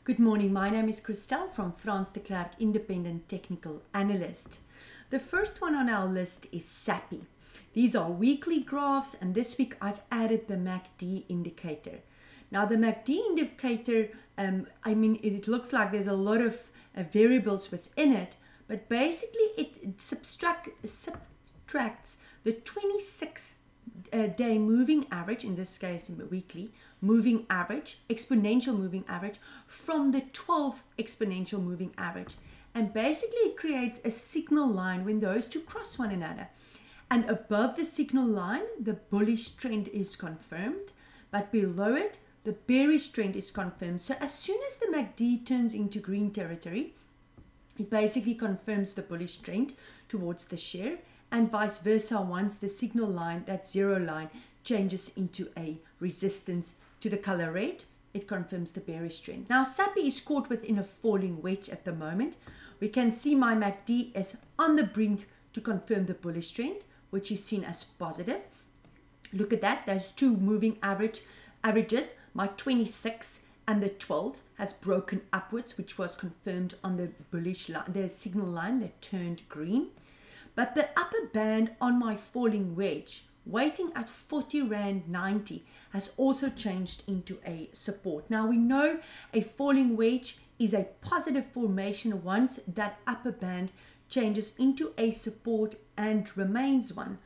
Good morning, my name is Christelle from Frans the Klerk, Independent Technical Analyst. The first one on our list is Sappi. These are weekly graphs, and this week I've added the MACD indicator. Now the MACD indicator, it looks like there's a lot of variables within it, but basically it subtracts the 26-day moving average, in this case weekly, moving average, exponential moving average, from the 12 exponential moving average. And basically it creates a signal line when those two cross one another. And above the signal line, the bullish trend is confirmed, but below it, the bearish trend is confirmed. So as soon as the MACD turns into green territory, it basically confirms the bullish trend towards the share, and vice versa once the signal line, that zero line, changes into a resistance to the color red, it confirms the bearish trend. Now Sappi is caught within a falling wedge at the moment. We can see my MACD is on the brink to confirm the bullish trend, which is seen as positive. Look at that, those two moving averages, my 26 and the 12 has broken upwards, which was confirmed on the bullish line, the signal line that turned green. But the upper band on my falling wedge, waiting at 40.90 Rand, has also changed into a support. Now we know a falling wedge is a positive formation once that upper band changes into a support and remains one.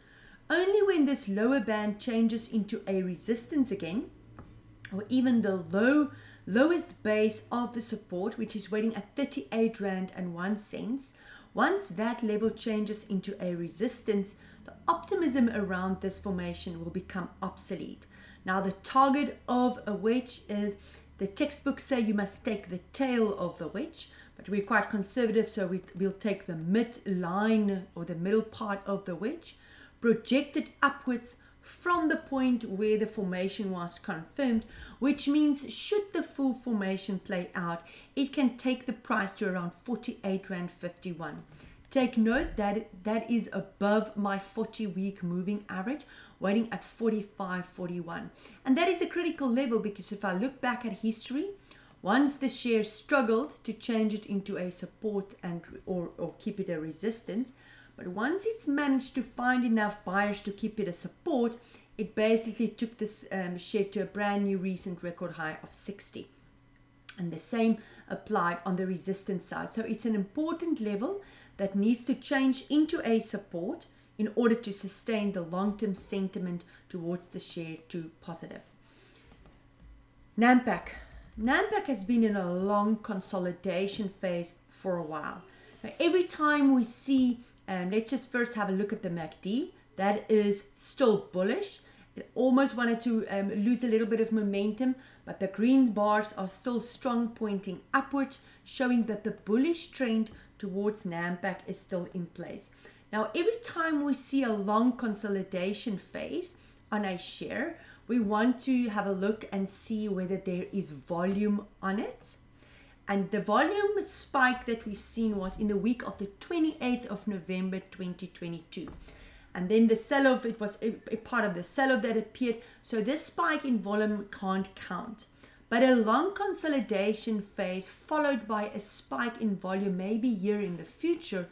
Only when this lower band changes into a resistance again, or even the lowest base of the support, which is waiting at 38.01 Rand, once that level changes into a resistance, the optimism around this formation will become obsolete. Now the target of a wedge is, the textbooks say you must take the tail of the wedge, but we're quite conservative, so we'll take the midline or the middle part of the wedge, projected upwards from the point where the formation was confirmed, which means should the full formation play out, it can take the price to around 48.51 Rand. Take note that that is above my 40-week moving average, waiting at 45.41. And that is a critical level, because if I look back at history, once the share struggled to change it into a support and or keep it a resistance, but once it's managed to find enough buyers to keep it a support, it basically took this share to a brand new recent record high of 60. And the same applied on the resistance side. So it's an important level that needs to change into a support in order to sustain the long-term sentiment towards the share to positive. Nampak has been in a long consolidation phase for a while. Now, every time we see, let's just first have a look at the MACD. That is still bullish. It almost wanted to lose a little bit of momentum, but the green bars are still strong, pointing upwards, showing that the bullish trend towards Nampak is still in place. Now, every time we see a long consolidation phase on a share, we want to have a look and see whether there is volume on it. And the volume spike that we've seen was in the week of the 28th of November 2022. And then the sell-off, it was a part of the sell-off that appeared. So this spike in volume can't count. But a long consolidation phase followed by a spike in volume maybe here in the future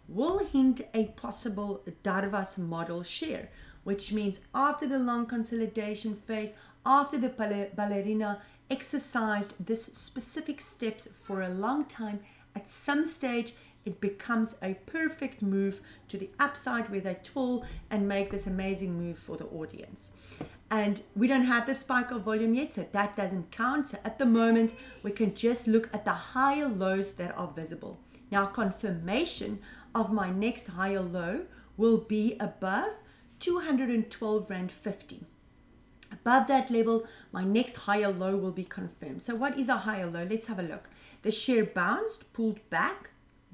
will hint a possible Darvas model share, which means after the long consolidation phase, after the ballerina exercised this specific steps for a long time, at some stage it becomes a perfect move to the upside where they twirl and make this amazing move for the audience. And we don't have the spike of volume yet, so that doesn't count. So at the moment, we can just look at the higher lows that are visible. Now, confirmation of my next higher low will be above 212.50 Rand. Above that level, my next higher low will be confirmed. So what is a higher low? Let's have a look. The share bounced, pulled back,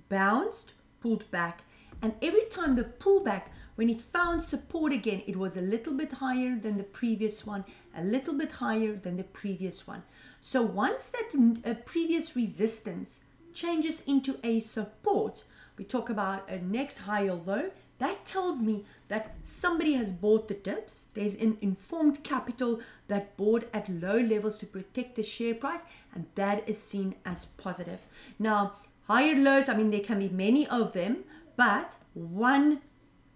bounced, pulled back. And every time the pullback, when it found support again, it was a little bit higher than the previous one, a little bit higher than the previous one. So once that previous resistance changes into a support, we talk about a next higher low, That tells me that somebody has bought the dips. There's an informed capital that bought at low levels to protect the share price, and that is seen as positive. Now, higher lows, I mean, there can be many of them, but one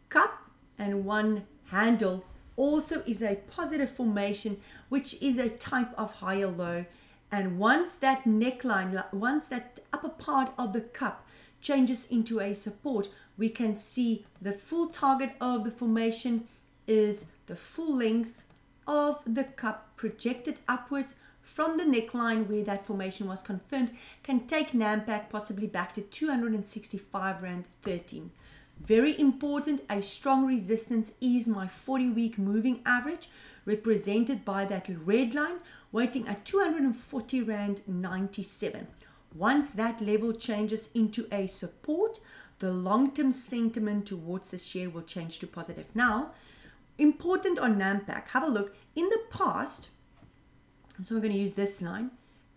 cup and one handle also is a positive formation, which is a type of higher low. And once that neckline, once that upper part of the cup changes into a support, we can see the full target of the formation is the full length of the cup projected upwards from the neckline where that formation was confirmed, can take Nampak possibly back to 265 Rand 13. Very important, a strong resistance is my 40-week moving average, represented by that red line, waiting at 240 Rand 97. Once that level changes into a support, the long-term sentiment towards the share will change to positive. Now, important on Nampak, have a look. In the past, so we're going to use this line,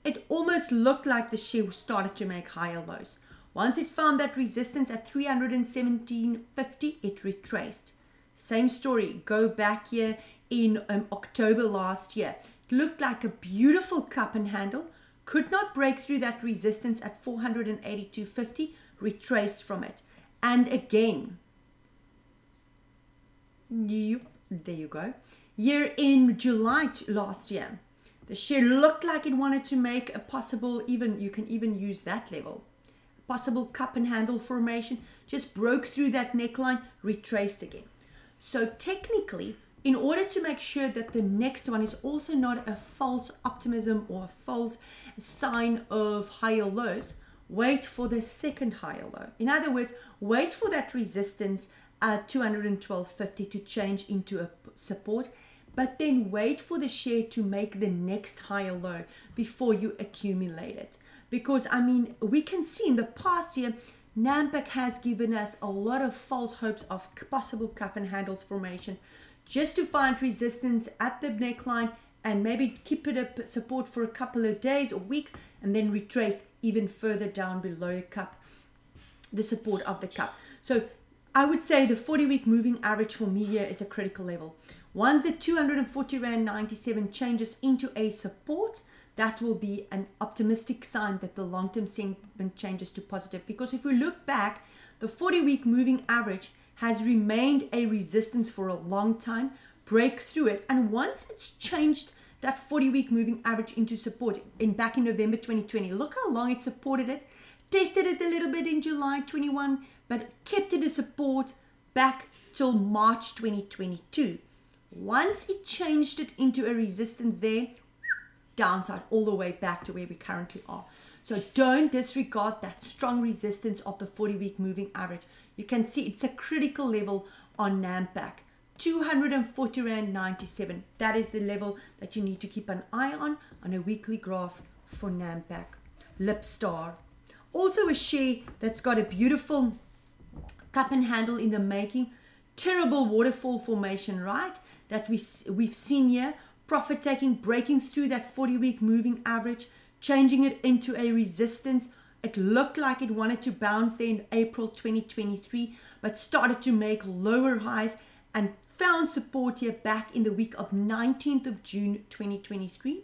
it almost looked like the share started to make higher lows. Once it found that resistance at 317.50, it retraced. Same story, go back here in October last year. It looked like a beautiful cup and handle, could not break through that resistance at 482.50, retraced from it. And again, there you go. Here in July last year, the share looked like it wanted to make a possible, you can even use that level, possible cup and handle formation, just broke through that neckline, retraced again. So technically, in order to make sure that the next one is also not a false optimism or a false sign of higher lows, wait for the second higher low. In other words, wait for that resistance at 212.50 to change into a support, but then wait for the share to make the next higher low before you accumulate it. Because, I mean, we can see in the past year, Nampak has given us a lot of false hopes of possible cup and handles formations just to find resistance at the neckline and maybe keep it a support for a couple of days or weeks and then retrace even further down below the cup, the support of the cup. So I would say the 40-week moving average for me here is a critical level. Once the 240 Rand 97 changes into a support, that will be an optimistic sign that the long-term sentiment changes to positive. Because if we look back, the 40-week moving average has remained a resistance for a long time, break through it, and once it's changed that 40-week moving average into support back in November 2020, look how long it supported it, tested it a little bit in July 21, but kept it a support back till March 2022. Once it changed it into a resistance there, downside all the way back to where we currently are. So don't disregard that strong resistance of the 40-week moving average. You can see it's a critical level on Nampak. 240 Rand 97. That is the level that you need to keep an eye on a weekly graph for Nampak. Libstar. Also a share that's got a beautiful cup and handle in the making. Terrible waterfall formation, right? That we've seen here. Profit taking, breaking through that 40-week moving average, changing it into a resistance. It looked like it wanted to bounce there in April 2023, but started to make lower highs and found support here back in the week of 19th of June 2023.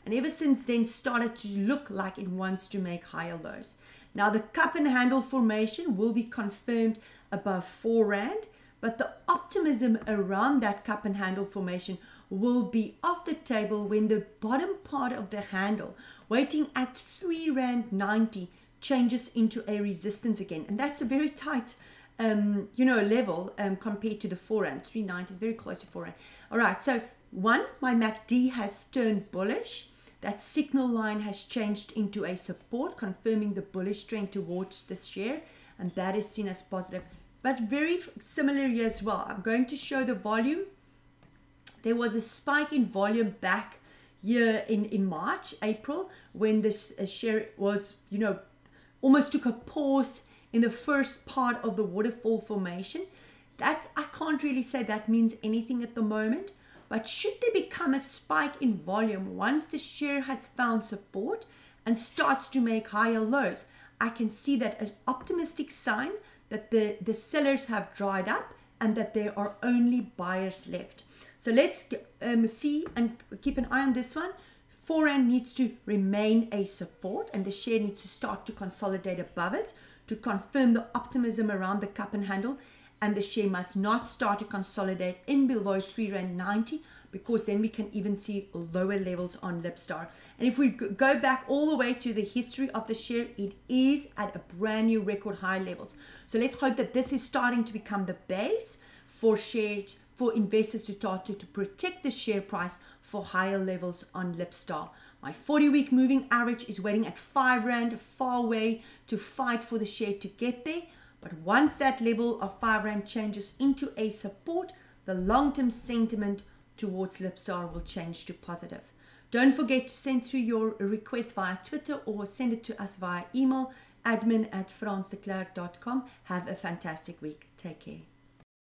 And ever since then started to look like it wants to make higher lows. Now the cup and handle formation will be confirmed above 4 Rand, but the optimism around that cup and handle formation will be off the table when the bottom part of the handle, waiting at 3 Rand 90, changes into a resistance again. And that's a very tight, level compared to the 4 Rand. 390 is very close to 4 Rand. All right, so my MACD has turned bullish. That signal line has changed into a support, confirming the bullish trend towards this share, and that is seen as positive. But very similar here as well. I'm going to show the volume. There was a spike in volume back here in March, April, when this share was, almost took a pause in the first part of the waterfall formation. That I can't really say that means anything at the moment. But should there become a spike in volume once the share has found support and starts to make higher lows, I can see that as an optimistic sign that the sellers have dried up and that there are only buyers left. So let's see and keep an eye on this one. 4 Rand needs to remain a support and the share needs to start to consolidate above it to confirm the optimism around the cup and handle, and the share must not start to consolidate in below 3.90 Rand, because then we can even see lower levels on Libstar. And if we go back all the way to the history of the share, it is at a brand new record high levels. So let's hope that this is starting to become the base for shares, for investors to start to protect the share price for higher levels on Libstar. My 40-week moving average is waiting at 5 Rand, a far way to fight for the share to get there. But once that level of 5 Rand changes into a support, the long-term sentiment towards Libstar will change to positive. Don't forget to send through your request via Twitter or send it to us via email, admin@fransdeklerk.com. Have a fantastic week. Take care.